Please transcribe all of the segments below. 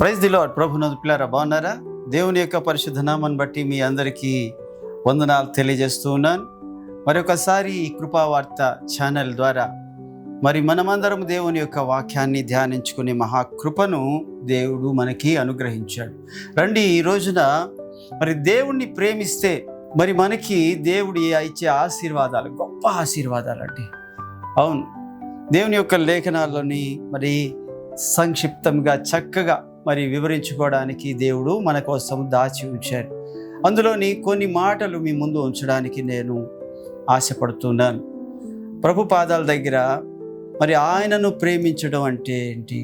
Praise the lord. ప్రభునందు పిల్లారా, బాగున్నారా? దేవుని యొక్క పరిశుద్ధ నామాన్ని బట్టి మీ అందరికీ వందనాలు తెలియజేస్తూ ఉన్నాను. మరొకసారి ఈ కృపావార్త ఛానల్ ద్వారా మనమందరం దేవుని యొక్క వాక్యాన్ని ధ్యానించుకునే మహాకృపను దేవుడు మనకి అనుగ్రహించాడు. రండి, ఈ రోజున దేవుణ్ణి ప్రేమిస్తే మనకి దేవుడి ఇచ్చే ఆశీర్వాదాలు గొప్ప ఆశీర్వాదాలు అండి. అవును, దేవుని యొక్క లేఖనాల్లోని సంక్షిప్తంగా చక్కగా వివరించుకోవడానికి దేవుడు మన కోసం దాచి ఉంచారు. అందులోని కొన్ని మాటలు మీ ముందు ఉంచడానికి నేను ఆశపడుతున్నాను. ప్రభు పాదాల దగ్గర ఆయనను ప్రేమించడం అంటే ఏంటి,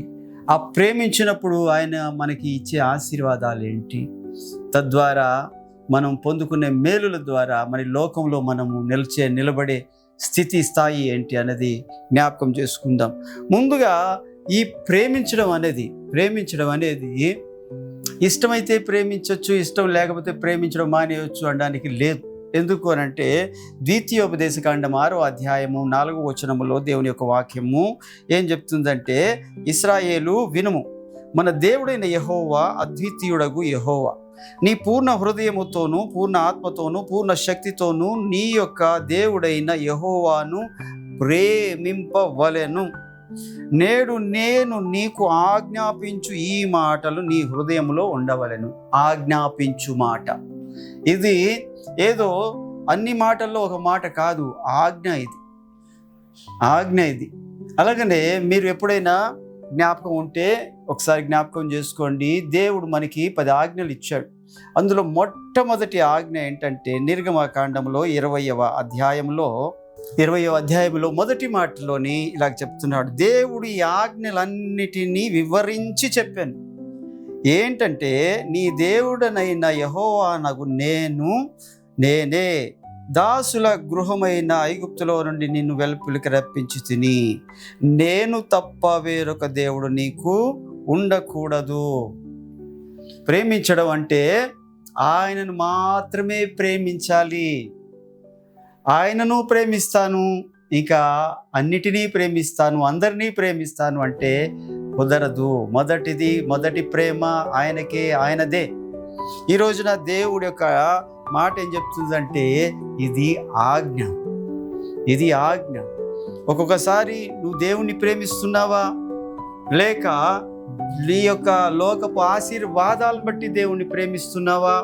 ఆ ప్రేమించినప్పుడు ఆయన మనకి ఇచ్చే ఆశీర్వాదాలు ఏంటి, తద్వారా మనం పొందుకునే మేలుల ద్వారా లోకంలో మనము నిలబడే స్థాయి ఏంటి అన్నది జ్ఞాపకం చేసుకుందాం. ముందుగా ఈ ప్రేమించడం అనేది ఇష్టమైతే ప్రేమించవచ్చు, ఇష్టం లేకపోతే ప్రేమించడం మానేయవచ్చు అనడానికి లేదు. ఎందుకు అనంటే ద్వితీయోపదేశకాండం 6వ అధ్యాయము 4వ వచనములో దేవుని యొక్క వాక్యము ఏం చెప్తుందంటే, ఇశ్రాయేలు వినుము, మన దేవుడైన యెహోవా అద్వితీయుడగు యెహోవా, నీ పూర్ణ హృదయముతోనూ పూర్ణ ఆత్మతోనూ పూర్ణ శక్తితోనూ నీ యొక్క దేవుడైన యెహోవాను ప్రేమింపవలెను. నేడు నేను నీకు ఆజ్ఞాపించు ఈ మాటలు నీ హృదయంలో ఉండవలెను. ఆజ్ఞాపించు మాట ఇది ఏదో అన్ని మాటల్లో ఒక మాట కాదు, ఆజ్ఞ ఇది. అలాగనే మీరు ఎప్పుడైనా జ్ఞాపకం ఉంటే ఒకసారి జ్ఞాపకం చేసుకోండి. దేవుడు మనకి 10 ఆజ్ఞలు ఇచ్చాడు. అందులో మొట్టమొదటి ఆజ్ఞ ఏంటంటే, నిర్గమకాండంలో 20వ అధ్యాయంలో మొదటి మాటలోని ఇలా చెప్తున్నాడు. దేవుడు ఈ ఆజ్ఞలన్నిటినీ వివరించి చెప్పాను. ఏంటంటే, నీ దేవుడనైన యెహోవానగు నేనే దాసుల గృహమైన ఐగుప్తులో నుండి నిన్ను వెలుపలికి రప్పించి తిని, నేను తప్ప వేరొక దేవుడు నీకు ఉండకూడదు. ప్రేమించడం అంటే ఆయనను మాత్రమే ప్రేమించాలి. ఆయనను ప్రేమిస్తాను, ఇంకా అన్నిటినీ ప్రేమిస్తాను, అందరినీ ప్రేమిస్తాను అంటే కుదరదు. మొదటి ప్రేమ ఆయనదే. ఈ రోజున దేవుడి యొక్క మాట ఏం చెప్తుందంటే, ఇది ఆజ్ఞ. ఒక్కొక్కసారి నువ్వు దేవుణ్ణి ప్రేమిస్తున్నావా, లేక నీ యొక్క లోకపు ఆశీర్వాదాలను బట్టి దేవుణ్ణి ప్రేమిస్తున్నావా,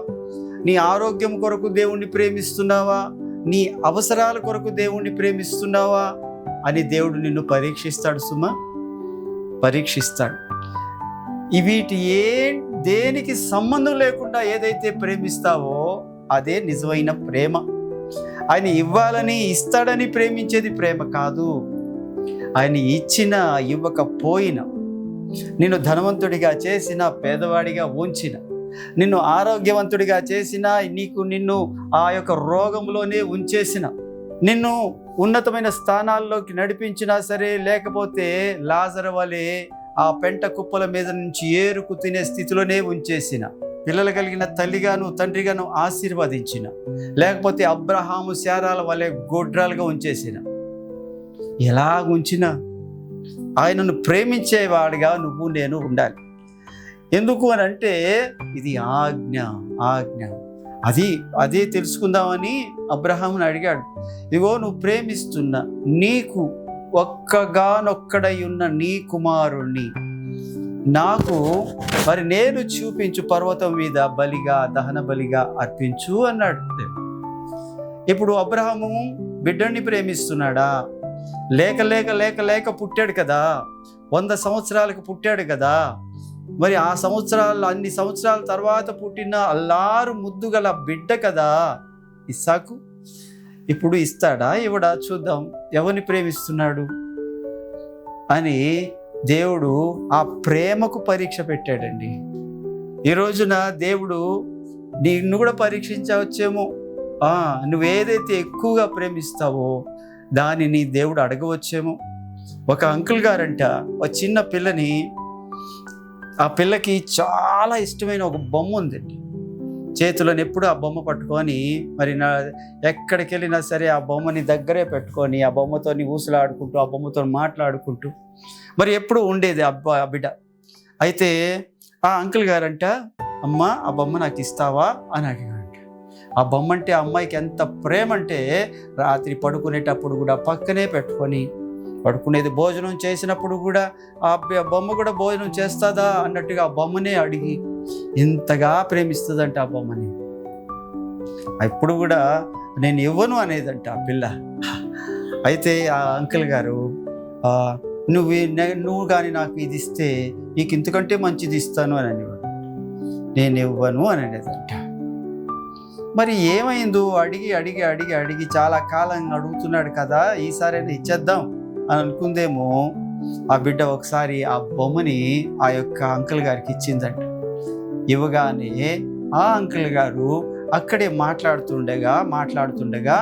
నీ ఆరోగ్యం కొరకు దేవుణ్ణి ప్రేమిస్తున్నావా, నీ అవసరాల కొరకు దేవుణ్ణి ప్రేమిస్తున్నావా అని దేవుడు నిన్ను పరీక్షిస్తాడు. వీటి దేనికి సంబంధం లేకుండా ఏదైతే ప్రేమిస్తావో అదే నిజమైన ప్రేమ. ఆయన ఇస్తాడని ప్రేమించేది ప్రేమ కాదు. ఆయన ఇవ్వకపోయినా, నిన్ను ధనవంతుడిగా చేసిన, పేదవాడిగా ఉంచిన, నిన్ను ఆరోగ్యవంతుడిగా చేసిన, నిన్ను ఆ యొక్క రోగంలోనే ఉంచేసిన, నిన్ను ఉన్నతమైన స్థానాల్లోకి నడిపించినా సరే, లేకపోతే లాజరు వలె ఆ పెంట కుప్పల మీద నుంచి ఏరుకు తినే స్థితిలోనే ఉంచేసిన, పిల్లలు కలిగిన తల్లిగాను తండ్రిగాను ఆశీర్వదించిన, లేకపోతే అబ్రహాము శారాల వలె గొడ్రాలుగా ఉంచేసిన, ఎలా ఉంచినా ఆయనను ప్రేమించేవాడిగా నువ్వు నేను ఉండాలి. ఎందుకు అని అంటే ఇది ఆజ్ఞ. అదే తెలుసుకుందామని అబ్రహాముని అడిగాడు. ఇగో, నువ్వు ప్రేమిస్తున్నా నీకు ఒక్కగానొక్కడై ఉన్న నీ కుమారుణ్ణి నాకు నేను చూపించు పర్వతం మీద దహన బలిగా అర్పించు అన్నాడు. ఇప్పుడు అబ్రహాము బిడ్డని ప్రేమిస్తున్నాడా? లేక పుట్టాడు కదా, 100 సంవత్సరాలకు పుట్టాడు కదా. ఆ అన్ని సంవత్సరాల తర్వాత పుట్టిన అల్లారు ముద్దుగల బిడ్డ కదా ఇస్సాకు. ఇప్పుడు ఇస్తాడా ఇవ్వడా చూద్దాం, ఎవరిని ప్రేమిస్తున్నాడు అని దేవుడు ఆ ప్రేమకు పరీక్ష పెట్టాడండి. ఈ రోజున దేవుడు నిన్ను కూడా పరీక్షించవచ్చేమో. నువ్వేదైతే ఎక్కువగా ప్రేమిస్తావో దానిని దేవుడు అడగవచ్చేమో. ఒక అంకుల్ గారంట ఒక చిన్న పిల్లని, ఆ పిల్లకి చాలా ఇష్టమైన ఒక బొమ్మ ఉందండి. చేతులను ఎప్పుడు ఆ బొమ్మ పట్టుకొని ఎక్కడికి వెళ్ళినా సరే ఆ బొమ్మని దగ్గరే పెట్టుకొని ఆ బొమ్మతో ఊసులాడుకుంటూ ఆ బొమ్మతో మాట్లాడుకుంటూ ఎప్పుడు ఉండేది ఆ బిడ్డ. అయితే ఆ అంకుల్ గారంట, అమ్మ ఆ బొమ్మ నాకు ఇస్తావా అని అడిగాడంట. ఆ బొమ్మ అంటే ఆ అమ్మాయికి ఎంత ప్రేమ అంటే రాత్రి పడుకునేటప్పుడు కూడా పక్కనే పెట్టుకొని పడుకునేది, భోజనం చేసినప్పుడు కూడా ఆ బొమ్మ కూడా భోజనం చేస్తుందా అన్నట్టుగా ఆ బొమ్మనే అడిగి ఇంతగా ప్రేమిస్తుందంట ఆ బొమ్మని. ఇప్పుడు కూడా నేను ఇవ్వను అనేదంట ఆ పిల్ల. అయితే ఆ అంకుల్ గారు, నువ్వు కానీ నాకు ఇది ఇస్తే నీకు ఇంతకంటే మంచిది ఇస్తాను అని అనేవాడు. నేను ఇవ్వను అని అనేదంట. మరి ఏమైందో అడిగి అడిగి అడిగి అడిగి చాలా కాలం అడుగుతున్నాడు కదా, ఈసారైనా ఇచ్చేద్దాం అని అనుకుందేమో. ఆ బిడ్డ ఒకసారి ఆ బొమ్మని ఆ యొక్క అంకుల్ గారికి ఇచ్చిందంట. ఇవ్వగానే ఆ అంకుల్ గారు అక్కడే మాట్లాడుతుండగా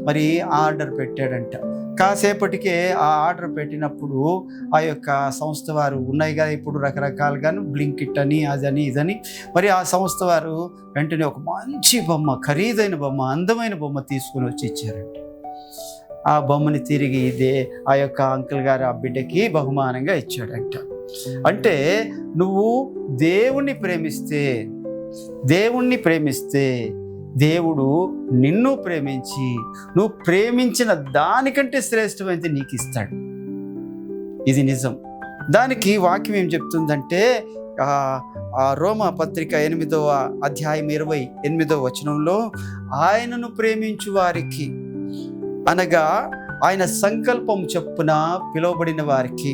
మరి ఆర్డర్ పెట్టాడంట. కాసేపటికే ఆ ఆర్డర్ పెట్టినప్పుడు ఆ యొక్క సంస్థ వారు ఉన్నాయి కదా ఇప్పుడు రకరకాలుగాను, బ్లింకిట్ అని అదని ఇదని, మరి ఆ సంస్థ వారు వెంటనే ఒక మంచి బొమ్మ, ఖరీదైన బొమ్మ, అందమైన బొమ్మ తీసుకుని వచ్చి ఇచ్చారంట. ఆ బొమ్మని తిరిగి ఆ యొక్క అంకుల్ గారు ఆ బిడ్డకి బహుమానంగా ఇచ్చాడంట. అంటే నువ్వు దేవుణ్ణి ప్రేమిస్తే దేవుడు నిన్ను ప్రేమించి నువ్వు ప్రేమించిన దానికంటే శ్రేష్టమైనది నీకు ఇస్తాడు. ఇది నిజం. దానికి వాక్యం ఏం చెప్తుందంటే రోమా పత్రిక 8వ అధ్యాయం 28వ వచనంలో, ఆయనను ప్రేమించు వారికి అనగా ఆయన సంకల్పం చొప్పున పిలువబడిన వారికి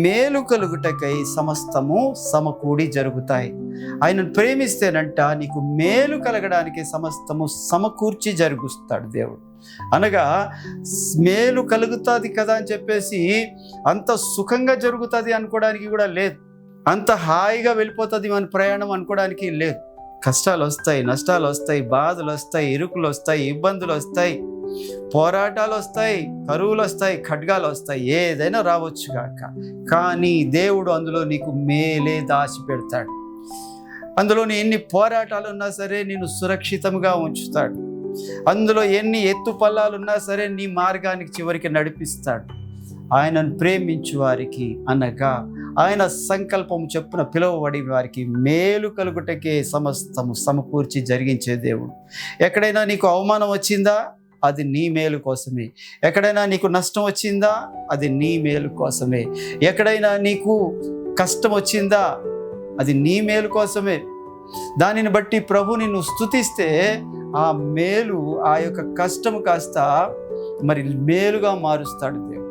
మేలు కలుగుటకై సమస్తము సమకూడి జరుగుతాయి. ఆయనను ప్రేమిస్తేనంట నీకు మేలు కలగడానికి సమస్తము సమకూర్చి జరుగుస్తాడు దేవుడు. అనగా మేలు కలుగుతుంది కదా అని చెప్పేసి అంత సుఖంగా జరుగుతుంది అనుకోవడానికి కూడా లేదు, అంత హాయిగా వెళ్ళిపోతుంది మన ప్రయాణం అనుకోవడానికి లేదు. కష్టాలు వస్తాయి, నష్టాలు వస్తాయి, బాధలు వస్తాయి, ఇరుకులు వస్తాయి, ఇబ్బందులు వస్తాయి, పోరాటాలు వస్తాయి, కరువులు వస్తాయి, ఖడ్గాలు వస్తాయి, ఏదైనా రావచ్చు కాక. కానీ దేవుడు అందులో నీకు మేలే దాచి పెడతాడు. అందులో ఎన్ని పోరాటాలు ఉన్నా సరే నిన్ను సురక్షితంగా ఉంచుతాడు. అందులో ఎన్ని ఎత్తు పల్లాలు ఉన్నా సరే నీ మార్గానికి చివరికి నడిపిస్తాడు. ఆయనను ప్రేమించు వారికి అనగా ఆయన సంకల్పం చొప్పున పిలువబడి వారికి మేలు కలుగుటకే సమస్తము సమకూర్చి జరిగించే దేవుడు. ఎక్కడైనా నీకు అవమానం వచ్చిందా, అది నీ మేలు కోసమే. ఎక్కడైనా నీకు నష్టం వచ్చిందా, అది నీ మేలు కోసమే. ఎక్కడైనా నీకు కష్టం వచ్చిందా, అది నీ మేలు కోసమే. దానిని బట్టి ప్రభు నిన్ను స్తుతిస్తే ఆ మేలు, ఆ యొక్క కష్టము కాస్త మరి మేలుగా మారుస్తాడు దేవుడు.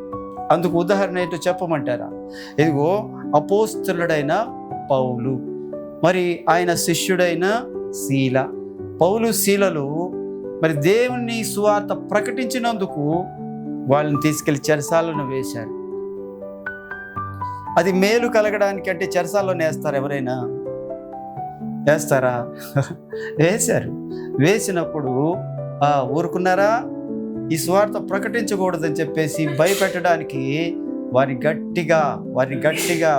అందుకు ఉదాహరణ ఏంటో చెప్పమంటారా? ఇదిగో అపోస్తలుడైన పౌలు, మరి ఆయన శిష్యుడైన శీల. పౌలు శీలలు మరి దేవుని సువార్త ప్రకటించినందుకు వాళ్ళని తీసుకెళ్లి చెరసాలను వేశారు. అది మేలు కలగడానికి అంటే చెరసాల్లో వేస్తారు, ఎవరైనా వేస్తారా? వేశారు. వేసినప్పుడు ఊరుకున్నారా? ఈ సువార్త ప్రకటించకూడదని చెప్పేసి భయపెట్టడానికి వారిని గట్టిగా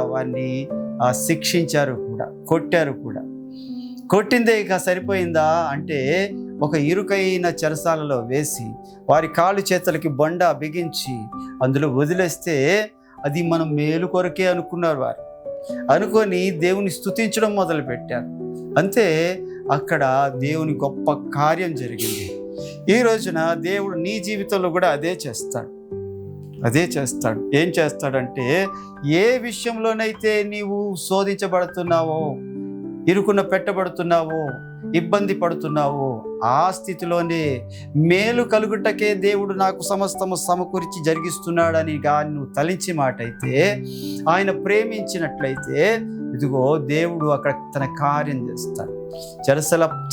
శిక్షించారు కూడా, కొట్టారు కూడా. కొట్టిందే ఇక సరిపోయిందా అంటే ఒక ఇరుకైన చెరసాలలో వేసి వారి కాళ్ళు చేతులకి బొండ బిగించి అందులో వదిలేస్తే అది మనం మేలు కొరకే అనుకున్నారు. వారు అనుకొని దేవుని స్తుతించడం మొదలుపెట్టారు. అంతే, అక్కడ దేవుని గొప్ప కార్యం జరిగింది. ఈ రోజున దేవుడు నీ జీవితంలో కూడా అదే చేస్తాడు. ఏం చేస్తాడంటే, ఏ విషయంలోనైతే నీవు శోధించబడుతున్నావో, ఇరుకున పెట్టబడుతున్నావో, ఇబ్బంది పడుతున్నావో, ఆ స్థితిలోనే మేలు కలుగుటకే దేవుడు నాకు సమస్తము సమకూర్చి జరిగిస్తున్నాడని కానీ నువ్వు తలించి మాట అయితే, ఆయన ప్రేమించినట్లయితే ఇదిగో దేవుడు అక్కడ తన కార్యం చేస్తాడు.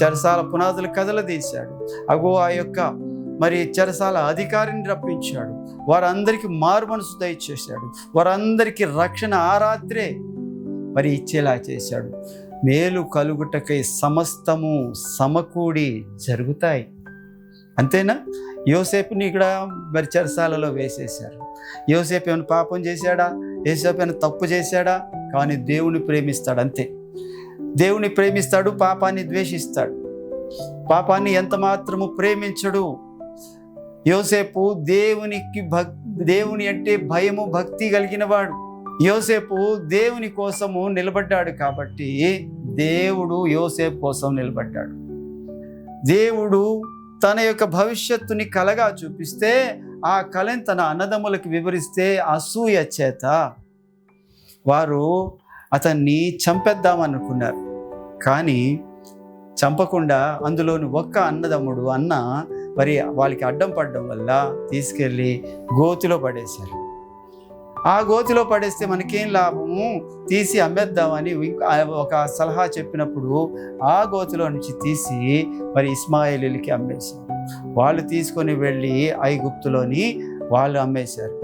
చెరసాల పునాదులు కదలదీశాడు. అగో ఆ యొక్క మరి చెరసాల అధికారిని రప్పించాడు. వారందరికీ మారు మనసు దయచేశాడు. వారందరికీ రక్షణ ఆ రాత్రే మరి ఇచ్చేలా చేశాడు. మేలు కలుగుటకై సమస్తము సమకూడి జరుగుతాయి. అంతేనా? యోసేపుని ఇక్కడ మరి చెరసాలలో వేసేశారు. యోసేపు ఏమైనా పాపం చేశాడా? యోసేపు ఏమైనా తప్పు చేశాడా? కానీ దేవుని ప్రేమిస్తాడు. అంతే, దేవుని ప్రేమిస్తాడు, పాపాన్ని ద్వేషిస్తాడు. పాపాన్ని ఎంత మాత్రము ప్రేమించడు. యోసేపు దేవుని అంటే భయము భక్తి కలిగిన వాడు. యోసేపు దేవుని కోసము నిలబడ్డాడు కాబట్టి దేవుడు యోసేపు కోసం నిలబడ్డాడు. దేవుడు తన యొక్క భవిష్యత్తుని కలగా చూపిస్తే ఆ కళని తన అన్నదమ్ములకు వివరిస్తే అసూయ చేత వారు అతన్ని చంపేద్దామనుకున్నారు. కానీ చంపకుండా అందులోని ఒక్క అన్నదమ్ముడు మరి వాళ్ళకి అడ్డం పడడం వల్ల తీసుకెళ్ళి గోతిలో పడేశారు. ఆ గోతిలో పడేస్తే మనకేం లాభము, తీసి అమ్మేద్దామని ఒక సలహా చెప్పినప్పుడు ఆ గోతిలో నుంచి తీసి మరి ఇస్మాయిలీలకి అమ్మేశారు. వాళ్ళు తీసుకొని వెళ్ళి ఐగుప్తులోని వాళ్ళు అమ్మేశారు.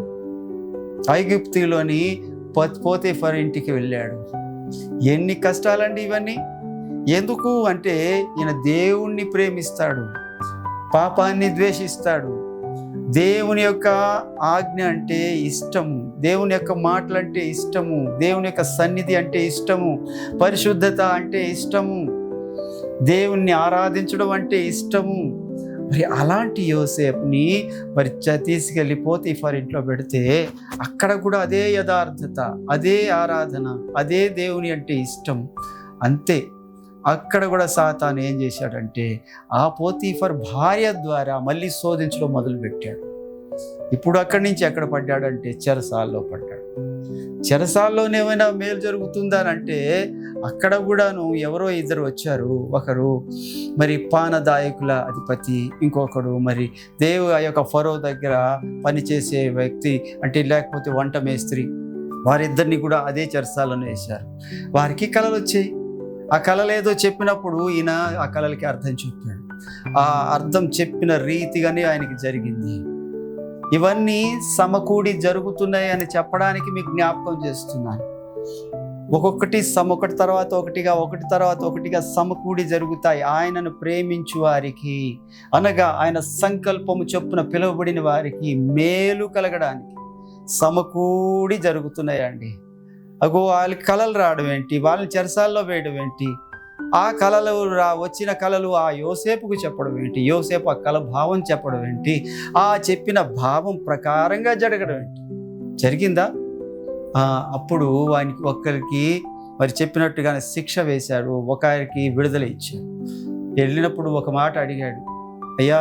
ఐగుప్తులోని పోతీఫర్ ఇంటికి వెళ్ళాడు. ఎన్ని కష్టాలండి ఇవన్నీ! ఎందుకు అంటే ఈయన దేవుణ్ణి ప్రేమిస్తాడు, పాపాన్ని ద్వేషిస్తాడు. దేవుని యొక్క ఆజ్ఞ అంటే ఇష్టము, దేవుని యొక్క మాటలు అంటే ఇష్టము, దేవుని యొక్క సన్నిధి అంటే ఇష్టము, పరిశుద్ధత అంటే ఇష్టము, దేవుణ్ణి ఆరాధించడం అంటే ఇష్టము. మరి అలాంటి యోసేపుని మరి తీసుకెళ్ళి పోతీఫర్ ఇంట్లో పెడితే అక్కడ కూడా అదే యథార్థత, అదే ఆరాధన, అదే దేవుని అంటే ఇష్టం. అంతే, అక్కడ కూడా సాతాను ఏం చేశాడంటే ఆ పోతీఫర్ భార్య ద్వారా మళ్ళీ శోధించడం మొదలుపెట్టాడు. ఇప్పుడు అక్కడి నుంచి ఎక్కడ పడ్డాడంటే చెరసాల్లో పడ్డాడు. చెరసాల్లోనే ఏమైనా మేలు జరుగుతుందా అంటే అక్కడ కూడాను ఎవరో ఇద్దరు వచ్చారు. ఒకరు మరి పానదాయకుల అధిపతి, ఇంకొకడు మరి ఆ యొక్క ఫరో దగ్గర పనిచేసే వ్యక్తి అంటే లేకపోతే వంట మేస్త్రి. వారిద్దరిని కూడా అదే చెరసాలను వేశారు. వారికి కళలు వచ్చాయి. ఆ కళలు ఏదో చెప్పినప్పుడు ఈయన ఆ కళలకి అర్థం చెప్పాడు. ఆ అర్థం చెప్పిన రీతిగానే ఆయనకి జరిగింది. ఇవన్నీ సమకూడి జరుగుతున్నాయి అని చెప్పడానికి మీకు జ్ఞాపకం చేస్తున్నాను. ఒకటి తర్వాత ఒకటిగా సమకూడి జరుగుతాయి. ఆయనను ప్రేమించు వారికి, అనగా ఆయన సంకల్పము చొప్పున పిలువబడిన వారికి మేలు కలగడానికి సమకూడి జరుగుతున్నాయండి. అగో వాళ్ళకి కళలు రావడం ఏంటి, వాళ్ళని చెరసాల్లో వేయడం ఏంటి, ఆ కళలు వచ్చిన కళలు ఆ యోసేపుకు చెప్పడం ఏంటి, యోసేపు ఆ కళ భావం చెప్పడం ఏంటి, ఆ చెప్పిన భావం ప్రకారంగా జరగడం ఏంటి, జరిగిందా? అప్పుడు ఆయనకి ఒక్కరికి మరి చెప్పినట్టుగానే శిక్ష వేశారు, ఒకరికి విడుదల ఇచ్చారు. వెళ్ళినప్పుడు ఒక మాట అడిగాడు, అయ్యా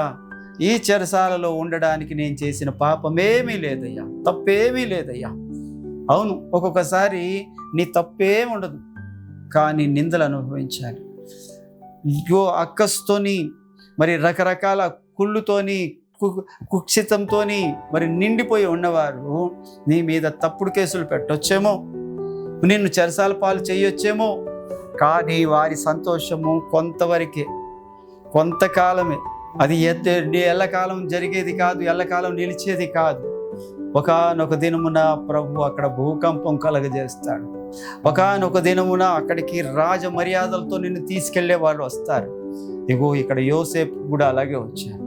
ఈ చెరసాలలో ఉండడానికి నేను చేసిన పాపమేమీ లేదయ్యా, తప్పేమీ లేదయ్యా. అవును, ఒక్కొక్కసారి నీ తప్పేం ఉండదు, కానీ నిందలు అనుభవించాలి. అక్కస్తోని మరి రకరకాల కుళ్ళుతోని కుక్షితంతో మరి నిండిపోయి ఉన్నవారు నీ మీద తప్పుడు కేసులు పెట్టొచ్చేమో, నిన్ను చెరసాల పాలు చేయొచ్చేమో. కానీ వారి సంతోషము కొంతవరకే, కొంతకాలమే. అది ఎల్లకాలం జరిగేది కాదు, ఎల్లకాలం నిలిచేది కాదు. ఒకానొక దినమున ప్రభు అక్కడ భూకంపం కలగజేస్తాడు. ఒకానొక దినమున అక్కడికి రాజ మర్యాదలతో నిన్ను తీసుకెళ్లే వాళ్ళు వస్తారు. ఇగో ఇక్కడ యోసేపు కూడా అలాగే వచ్చారు.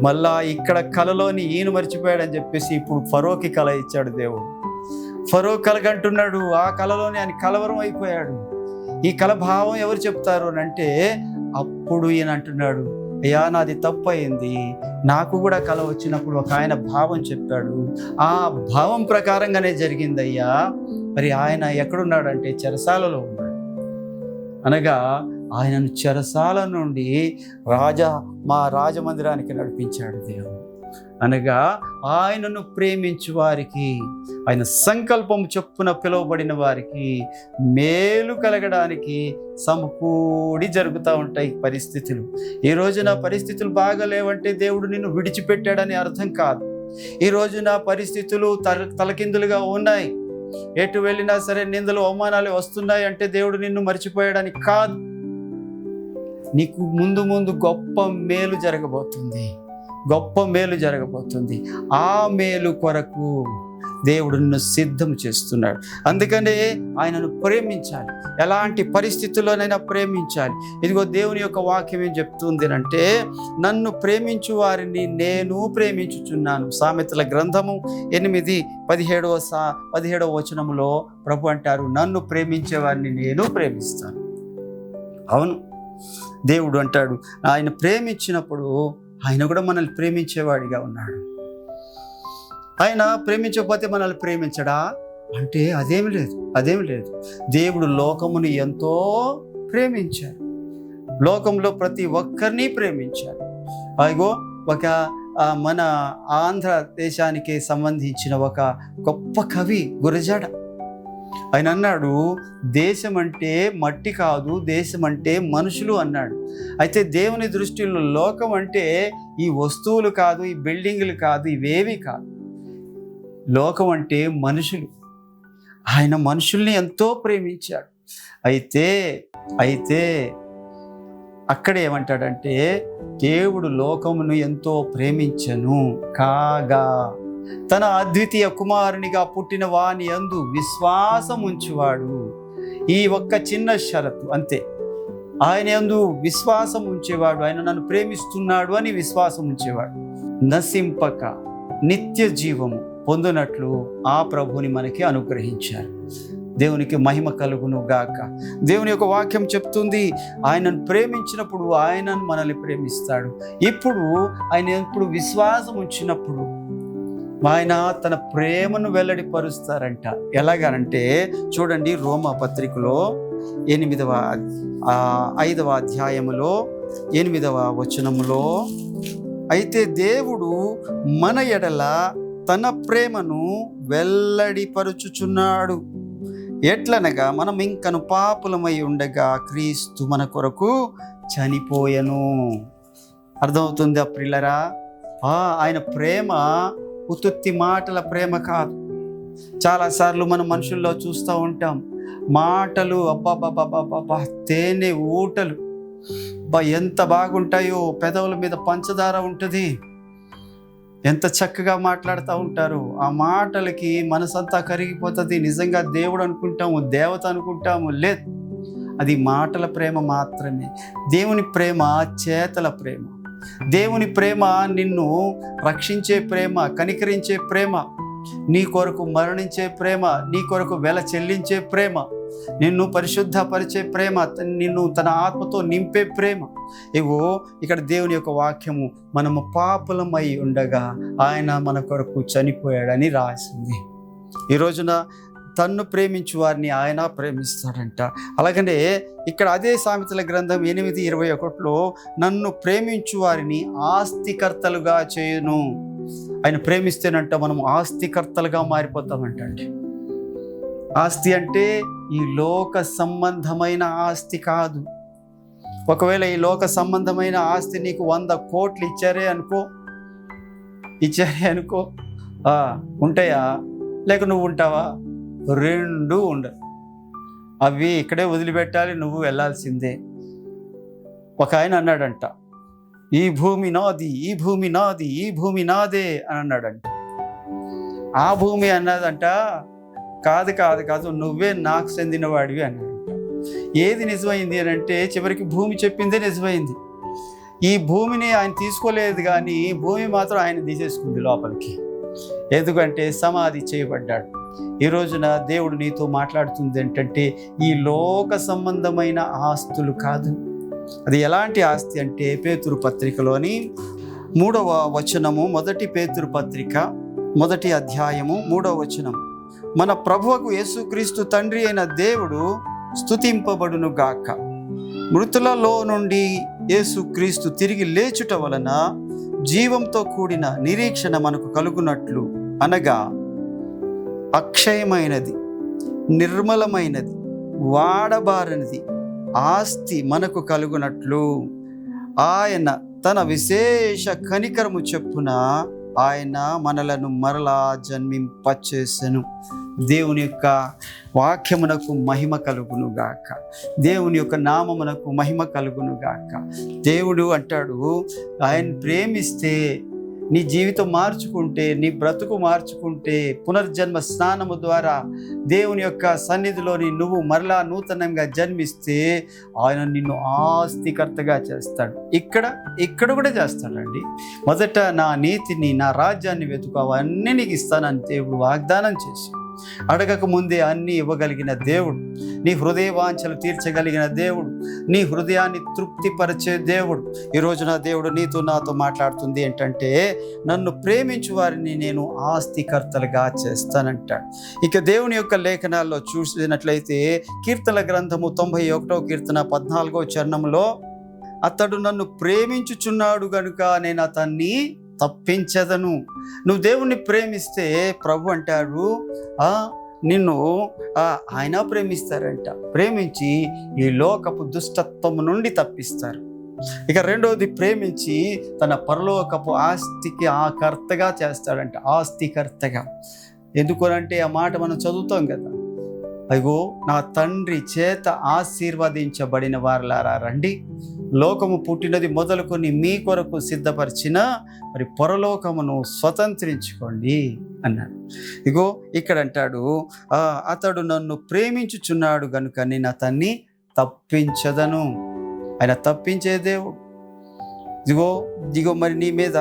మళ్ళా ఇక్కడ కళలోని ఈయన మర్చిపోయాడని చెప్పేసి ఇప్పుడు ఫరోకి కళ ఇచ్చాడు దేవుడు. ఫరో కలగంటున్నాడు, ఆ కళలోని ఆయన కలవరం అయిపోయాడు. ఈ కళ భావం ఎవరు చెప్తారు అని అంటే అప్పుడు ఈయన అంటున్నాడు, అయ్యా నాది తప్పు అయింది, నాకు కూడా కళ వచ్చినప్పుడు ఒక ఆయన భావం చెప్పాడు, ఆ భావం ప్రకారంగానే జరిగిందయ్యా. మరి ఆయన ఎక్కడున్నాడంటే చెరసాలలో ఉన్నాడు. అనగా ఆయనను చెరసాల నుండి మా రాజమందిరానికి నడిపించాడు దేవుడు. అనగా ఆయనను ప్రేమించు వారికి, ఆయన సంకల్పం చొప్పున పిలువబడిన వారికి మేలు కలగడానికి సమకూడి జరుగుతూ ఉంటాయి పరిస్థితులు. ఈ రోజున పరిస్థితులు బాగాలేవంటే దేవుడు నిన్ను విడిచిపెట్టాడని అర్థం కాదు. ఈ రోజున పరిస్థితులు తలకిందులుగా ఉన్నాయి, ఎటు వెళ్ళినా సరే నిందలు అవమానాలు వస్తున్నాయి అంటే దేవుడు నిన్ను మర్చిపోయాడని కాదు. నీకు ముందు ముందు గొప్ప మేలు జరగబోతుంది, గొప్ప మేలు జరగబోతుంది. ఆ మేలు కొరకు దేవుడు నిన్ను సిద్ధం చేస్తున్నాడు. అందుకనే ఆయనను ప్రేమించాలి, ఎలాంటి పరిస్థితుల్లోనైనా ప్రేమించాలి. ఇదిగో దేవుని యొక్క వాక్యం ఏం చెప్తుంది అంటే, నన్ను ప్రేమించు వారిని నేను ప్రేమించుచున్నాను. సామెతల గ్రంథము 8:17 వచనములో ప్రభు అంటారు, నన్ను ప్రేమించే వారిని నేను ప్రేమిస్తాను. అవును, దేవుడు అంటాడు, ఆయన ప్రేమించినప్పుడు ఆయన కూడా మనల్ని ప్రేమించేవాడిగా ఉన్నాడు. ఆయన ప్రేమించకపోతే మనల్ని ప్రేమించడా? అంటే అదేమి లేదు. దేవుడు లోకమును ఎంతో ప్రేమించారు, లోకంలో ప్రతి ఒక్కరిని ప్రేమించారు. అదిగో ఒక మన ఆంధ్ర దేశానికి సంబంధించిన ఒక గొప్ప కవి గురజాడ, ఆయన అన్నాడు, దేశం అంటే మట్టి కాదు, దేశం అంటే మనుషులు అన్నాడు. అయితే దేవుని దృష్టిలో లోకం అంటే ఈ వస్తువులు కాదు, ఈ బిల్డింగులు కాదు, ఇవేవి కాదు. లోకం అంటే మనుషులు. ఆయన మనుషుల్ని ఎంతో ప్రేమించాడు. అయితే అక్కడ ఏమంటాడంటే, దేవుడు లోకమును ఎంతో ప్రేమించెను కాగా తన అద్వితీయ కుమారునిగా పుట్టిన వాని యందు విశ్వాసం ఉంచువాడు. ఈ ఒక్క చిన్న షరతు అంతే. ఆయన యందు విశ్వాసం ఉంచేవాడు, ఆయన నన్ను ప్రేమిస్తున్నాడు అని విశ్వాసం ఉంచేవాడు, నశింపక నిత్య జీవము పొందునట్లు ఆ ప్రభుని మనకి అనుగ్రహించారు. దేవునికి మహిమ కలుగును గాక. దేవుని యొక్క వాక్యం చెప్తుంది, ఆయనను ప్రేమించినప్పుడు ఆయనను మనల్ని ప్రేమిస్తాడు. ఇప్పుడు విశ్వాసం ఉంచినప్పుడు ఆయన తన ప్రేమను వెల్లడిపరుస్తారంట. ఎలాగనంటే చూడండి, రోమా పత్రికలో 5వ అధ్యాయములో 8వ వచనములో, అయితే దేవుడు మన ఎడల తన ప్రేమను వెల్లడిపరుచుచున్నాడు. ఎట్లనగా మనం ఇంకను పాపులమై ఉండగా క్రీస్తు మన కొరకు చనిపోయెను. అర్థమవుతుందా ప్రియులారా? ఆయన ప్రేమ ఉత్తుత్తి మాటల ప్రేమ కాదు. చాలాసార్లు మనం మనుషుల్లో చూస్తూ ఉంటాం, మాటలు అబ్బాబాబాబాబా తేనె ఊటలు ఎంత బాగుంటాయో, పెదవుల మీద పంచదార ఉంటుంది, ఎంత చక్కగా మాట్లాడుతూ ఉంటారు. ఆ మాటలకి మనసంతా కరిగిపోతుంది. నిజంగా దేవుడు అనుకుంటాము, దేవత అనుకుంటాము, లేదు, అది మాటల ప్రేమ మాత్రమే. దేవుని ప్రేమ చేతల ప్రేమ. దేవుని ప్రేమ నిన్ను రక్షించే ప్రేమ, కనికరించే ప్రేమ, నీ కొరకు మరణించే ప్రేమ, నీ కొరకు వెల చెల్లించే ప్రేమ, నిన్ను పరిశుద్ధపరిచే ప్రేమ, నిన్ను తన ఆత్మతో నింపే ప్రేమ. ఇక్కడ దేవుని యొక్క వాక్యము, మనము పాపులమై ఉండగా ఆయన మన కొరకు చనిపోయాడని రాసింది. ఈ రోజున తన్ను ప్రేమించు వారిని ఆయన ప్రేమిస్తాడంట. అలాగనే ఇక్కడ అదే సామెతల గ్రంథం 8:21లో, నన్ను ప్రేమించు వారిని ఆస్తికర్తలుగా చేయును. ఆయన ప్రేమిస్తేనంట మనం ఆస్తికర్తలుగా మారిపోతామంటండి. ఆస్తి అంటే ఈ లోక సంబంధమైన ఆస్తి కాదు. ఒకవేళ ఈ లోక సంబంధమైన ఆస్తి నీకు 100 కోట్లు ఇచ్చారే అనుకో, ఉంటాయా? లేక నువ్వు ఉంటావా? రెండూ ఉండదు. అవి ఇక్కడే వదిలిపెట్టాలి, నువ్వు వెళ్ళాల్సిందే. ఒక ఆయన అన్నాడంట, ఈ భూమి నాది, ఈ భూమి నాది, ఈ భూమి నాదే అని అన్నాడంట. ఆ భూమి అన్నదంట, కాదు నువ్వే నాకు చెందిన వాడివి అన్నాడంట. ఏది నిజమైంది అని అంటే, చివరికి భూమి చెప్పిందే నిజమైంది. ఈ భూమిని ఆయన తీసుకోలేదు, కానీ భూమి మాత్రం ఆయన తీసేసుకుంది లోపలికి. ఎందుకంటే సమాధి చేయబడ్డాడు. ఈ రోజున దేవుడు నీతో మాట్లాడుతుంది ఏంటంటే, ఈ లోక సంబంధమైన ఆస్తులు కాదు. అది ఎలాంటి ఆస్తి అంటే, పేతురు పత్రికలోని 3వ వచనము, 1 పేతురు పత్రిక 1వ అధ్యాయము 3వ వచనం, మన ప్రభువుకు యేసుక్రీస్తు తండ్రి అయిన దేవుడు స్తుతింపబడును గాక. మృతులలో నుండి యేసుక్రీస్తు తిరిగి లేచుట వలన జీవంతో కూడిన నిరీక్షణ మనకు కలుగునట్లు, అనగా అక్షయమైనది, నిర్మలమైనది, వాడబారనిది ఆస్తి మనకు కలుగునట్లు ఆయన తన విశేష కనికరము చొప్పున ఆయన మనలను మరలా జన్మింపచేసెను. దేవుని యొక్క వాక్యమునకు మహిమ కలుగును గాక. దేవుని యొక్క నామమునకు మహిమ కలుగును గాక. దేవుడు అంటాడు, ఆయన ప్రేమిస్తే, నీ జీవితం మార్చుకుంటే, నీ బ్రతుకు మార్చుకుంటే, పునర్జన్మ స్నానము ద్వారా దేవుని యొక్క సన్నిధిలోని నువ్వు మరలా నూతనంగా జన్మిస్తే, ఆయన నిన్ను ఆస్తికర్తగా చేస్తాడు. ఇక్కడ కూడా చేస్తాడండి. మొదట నా నీతిని, నా రాజ్యాన్ని వెతుకు, అవన్నీ నీకు ఇస్తానని దేవుడు వాగ్దానం చేశాడు. అడగక ముందే అన్నీ ఇవ్వగలిగిన దేవుడు, నీ హృదయ వాంఛలు తీర్చగలిగిన దేవుడు, నీ హృదయాన్ని తృప్తిపరిచే దేవుడు. ఈరోజు నా దేవుడు నీతో నాతో మాట్లాడుతుంది ఏంటంటే, నన్ను ప్రేమించు వారిని నేను ఆస్తికర్తలుగా చేస్తానంటాడు. ఇక దేవుని యొక్క లేఖనాల్లో చూసినట్లయితే కీర్తనల గ్రంథము 91వ కీర్తన 14వ చరణంలో, అతడు నన్ను ప్రేమించుచున్నాడు గనుక నేను అతన్ని తప్పించదను. నువ్వు దేవుణ్ణి ప్రేమిస్తే ప్రభు అంటాడు, నిన్ను ఆయన ప్రేమిస్తారంట. ప్రేమించి ఈ లోకపు దుష్టత్వం నుండి తప్పిస్తారు. ఇక రెండవది, ప్రేమించి తన పరలోకపు ఆస్తికి కర్తగా చేస్తాడంట, ఆస్తికర్తగా. ఎందుకనంటే ఆ మాట మనం చదువుతాం కదా, అయ్యో నా తండ్రి చేత ఆశీర్వదించబడిన వారులారా రండి, లోకము పుట్టినది మొదలుకొని మీ కొరకు సిద్ధపరిచిన మరి పరలోకమును స్వతంత్రించుకోండి అన్నాడు. ఇగో ఇక్కడ అంటాడు, అతడు నన్ను ప్రేమించుచున్నాడు గనుక నేను అతన్ని తప్పించదను. ఆయన తప్పించే దేవుడు. ఇదిగో మరి నీ మీద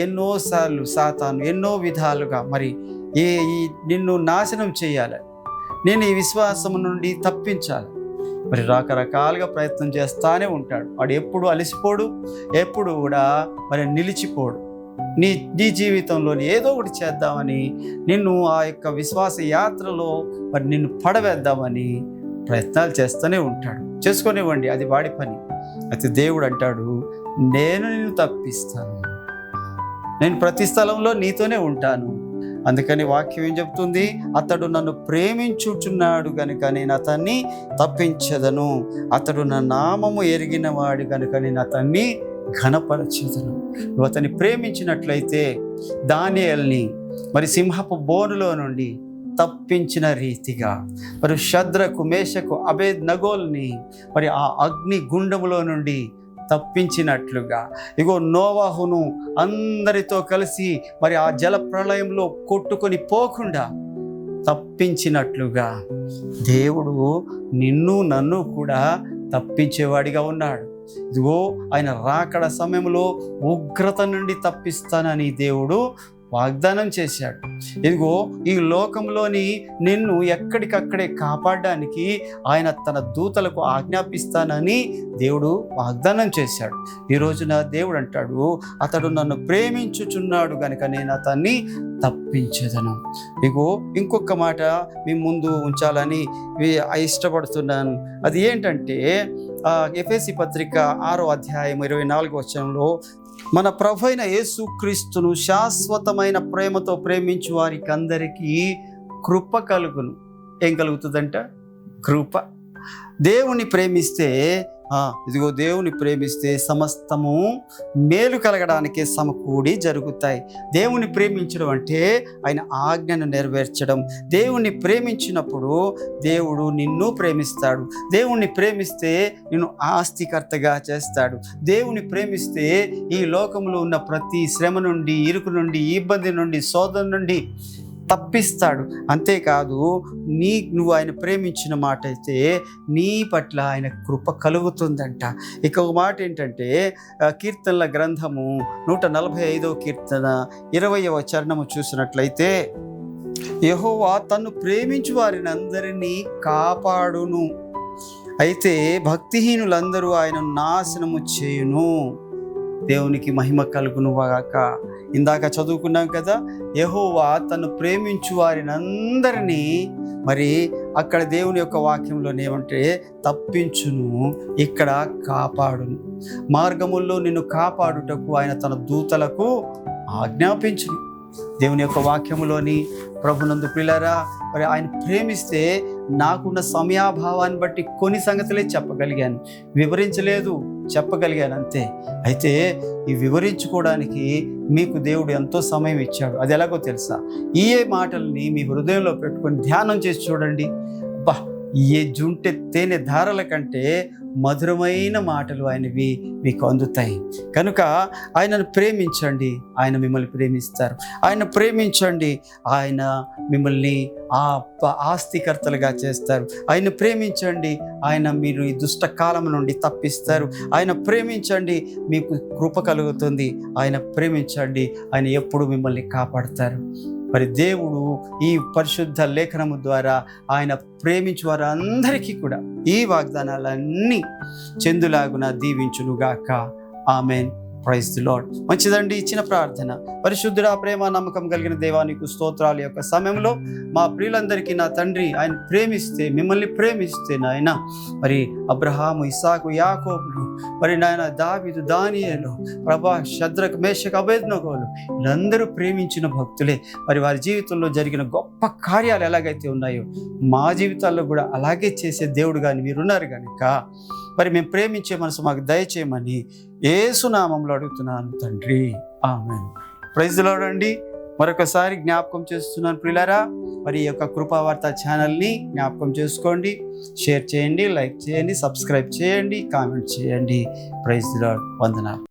ఎన్నోసార్లు సాతాను ఎన్నో విధాలుగా మరి నిన్ను నాశనం చేయాలి, నేను ఈ విశ్వాసం నుండి తప్పించాలి, మరి రకరకాలుగా ప్రయత్నం చేస్తానే ఉంటాడు. వాడు ఎప్పుడు అలసిపోడు, ఎప్పుడు కూడా మరి నిలిచిపోడు. నీ జీవితంలోని ఏదో ఒకటి చేద్దామని, నిన్ను ఆ యొక్క విశ్వాస యాత్రలో మరి నిన్ను పడవేద్దామని ప్రయత్నాలు చేస్తూనే ఉంటాడు. చేసుకునేవ్వండి, అది వాడి పని. అయితే దేవుడు అంటాడు, నేను నిన్ను తప్పిస్తాను, నేను ప్రతి స్థలంలో నీతోనే ఉంటాను. అందుకని వాక్యం ఏం చెప్తుంది, అతడు నన్ను ప్రేమించుచున్నాడు గనుక నేను అతన్ని తప్పించదను, అతడు నా నామము ఎరిగిన వాడు గనుక నేను అతన్ని ఘనపరచెదను. నువ్వు అతన్ని ప్రేమించినట్లయితే దానియేలుని మరి సింహపు బోనులో నుండి తప్పించిన రీతిగా, మరి షద్రకు మేషకు అబేద్నగోల్ని మరి ఆ అగ్ని గుండములో నుండి తప్పించినట్లుగా, ఇగో నోవాహును అందరితో కలిసి మరి ఆ జల ప్రళయంలో కొట్టుకొని పోకుండా తప్పించినట్లుగా దేవుడు నిన్ను నన్ను కూడా తప్పించేవాడిగా ఉన్నాడు. ఇదిగో ఆయన రాకడ సమయంలో ఉగ్రత నుండి తప్పిస్తానని దేవుడు వాగ్దానం చేశాడు. ఇదిగో ఈ లోకంలోని నిన్ను ఎక్కడికక్కడే కాపాడడానికి ఆయన తన దూతలకు ఆజ్ఞాపిస్తానని దేవుడు వాగ్దానం చేశాడు. ఈ రోజున దేవుడు అంటాడు, అతడు నన్ను ప్రేమించుచున్నాడు కనుక నేను అతన్ని తప్పించదను. ఇగో ఇంకొక మాట మీ ముందు ఉంచాలని ఇష్టపడుతున్నాను. అది ఏంటంటే ఎఫెసీ పత్రిక 6వ అధ్యాయం 24వ వచనంలో, మన ప్రభువైన యేసుక్రీస్తును శాశ్వతమైన ప్రేమతో ప్రేమించు వారికి అందరికీ కృప కలుగును. ఏం కలుగుతుందంట? కృప. దేవుని ప్రేమిస్తే ఇదిగో దేవుని ప్రేమిస్తే సమస్తము మేలు కలగడానికే సమకూడి జరుగుతాయి. దేవుని ప్రేమించడం అంటే ఆయన ఆజ్ఞను నెరవేర్చడం. దేవుణ్ణి ప్రేమించినప్పుడు దేవుడు నిన్ను ప్రేమిస్తాడు. దేవుణ్ణి ప్రేమిస్తే నిన్ను ఆస్తికర్తగా చేస్తాడు. దేవుని ప్రేమిస్తే ఈ లోకంలో ఉన్న ప్రతి శ్రమ నుండి, ఇరుకు నుండి, ఇబ్బంది నుండి, శోధన నుండి తప్పిస్తాడు. అంతేకాదు నువ్వు ఆయన ప్రేమించిన మాట అయితే నీ పట్ల ఆయన కృప కలుగుతుందంట. ఇక ఒక మాట ఏంటంటే కీర్తనల గ్రంథము 145వ కీర్తన 20వ చరణము చూసినట్లయితే, యెహోవా తన్ను ప్రేమించు వారిని అందరినీ కాపాడును, అయితే భక్తిహీనులందరూ ఆయన నాశనము చేయును. దేవునికి మహిమ కలుగును గాక. ఇందాక చదువుకున్నాం కదా, యెహోవా తను ప్రేమించు వారిని అందరినీ మరి అక్కడ దేవుని యొక్క వాక్యంలో ఏమంటే తప్పించును, ఇక్కడ కాపాడును. మార్గముల్లో నిన్ను కాపాడుటకు ఆయన తన దూతలకు ఆజ్ఞాపించును. దేవుని యొక్క వాక్యములోని ప్రభునందు పిల్లరా, మరి ఆయన ప్రేమిస్తే నాకున్న సమయాభావాన్ని బట్టి కొన్ని సంగతులే చెప్పగలిగాను, వివరించలేదు, చెప్పగలిగాను అంతే. అయితే ఈ వివరించుకోవడానికి మీకు దేవుడు ఎంతో సమయం ఇచ్చాడు. అది ఎలాగో తెలుసా? ఈ మాటల్ని మీ హృదయంలో పెట్టుకొని ధ్యానం చేసి చూడండి. అబ్బా, ఏ జుంటె తేనె ధారల కంటే మధురమైన మాటలు ఆయనవి మీకు అందుతాయి. కనుక ఆయనను ప్రేమించండి, ఆయన మిమ్మల్ని ప్రేమిస్తారు. ఆయన ప్రేమించండి, ఆయన మిమ్మల్ని ఆస్తికర్తలుగా చేస్తారు. ఆయన ప్రేమించండి, ఆయన మీరు ఈ దుష్ట కాలం నుండి తప్పిస్తారు. ఆయన ప్రేమించండి, మీకు కృప కలుగుతుంది. ఆయన ప్రేమించండి, ఆయన ఎప్పుడు మిమ్మల్ని కాపాడుతారు. మరి దేవుడు ఈ పరిశుద్ధ లేఖనము ద్వారా ఆయన ప్రేమించు వారందరికీ కూడా ఈ వాగ్దానాలన్నీ చెందులాగున దీవించునుగాక. ఆమెన్. Praise the lord. మంచిదండి, ఇచ్చిన ప్రార్థన. పరిశుద్ధుడా, ప్రేమ నమ్మకం కలిగిన దేవానికి స్తోత్రాల యొక్క సమయంలో మా ప్రియులందరికీ నా తండ్రి ఆయన ప్రేమిస్తే, మిమ్మల్ని ప్రేమిస్తే నాయన, మరి అబ్రహాము, ఇస్సాకు, యాకోబులు, మరి నాయన దావీదు, దానియేలు, ప్రభా, షద్రక్, మేషక్, అబేద్నెగోలు వీళ్ళందరూ ప్రేమించిన భక్తులే. మరి వారి జీవితంలో జరిగిన గొప్ప కార్యాలు ఎలాగైతే ఉన్నాయో మా జీవితాల్లో కూడా అలాగే చేసే దేవుడు కానీ మీరున్నారు కనుక మరి మేము ప్రేమించే మనసు మాకు దయచేయమని యేసు నామములో అడుగుతున్నాను తండ్రి. ఆమేన్. ప్రైజ్ ది లార్డ్ అండి. మరొకసారి జ్ఞాపకం చేస్తున్నాను ప్రియులారా, మరి ఈ యొక్క కృపావార్త ఛానల్ని జ్ఞాపకం చేసుకోండి, షేర్ చేయండి, లైక్ చేయండి, సబ్స్క్రైబ్ చేయండి, కామెంట్ చేయండి. Praise the lord. వందనాలు.